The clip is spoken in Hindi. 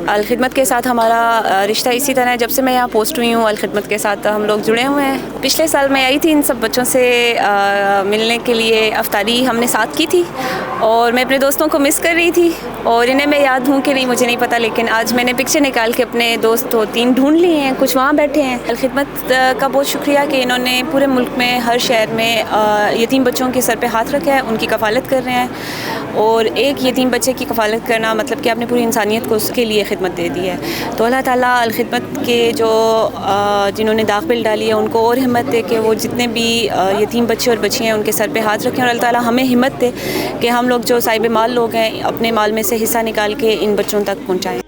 अल-खिदमत के साथ हमारा रिश्ता इसी तरह है, जब से मैं यहाँ पोस्ट हुई हूँ अल-खिदमत के साथ हम लोग जुड़े हुए हैं। पिछले साल मैं आई थी इन सब बच्चों से मिलने के लिए, अफ्तारी हमने साथ की थी और मैं अपने दोस्तों को मिस कर रही थी और इन्हें मैं याद हूँ कि नहीं मुझे नहीं पता, लेकिन आज मैंने पिक्चर निकाल के अपने दोस्त 2-3 ढूंढ लिए हैं, कुछ वहाँ बैठे हैं। अल-खिदमत का बहुत शुक्रिया कि इन्होंने पूरे मुल्क में हर शहर में यतीम बच्चों के सर पे हाथ रखा है, उनकी कफ़ालत कर रहे हैं। और एक यतीम बच्चे की कफ़ालत करना मतलब कि आपने पूरी इंसानियत को उसके लिए खिदमत दे दी है। तो अल्लाह ताला अल-खिदमत के जो जिन्होंने दाखिल डाली है उनको और हिम्मत दे कि वो जितने भी यतीम बच्चे और बच्चियाँ हैं उनके सर पे हाथ रखें, और अल्लाह ताला हमें हिम्मत दे कि हम लोग जो साहिब माल लोग हैं अपने माल में से हिस्सा निकाल के इन बच्चों तक पहुँचाएँ।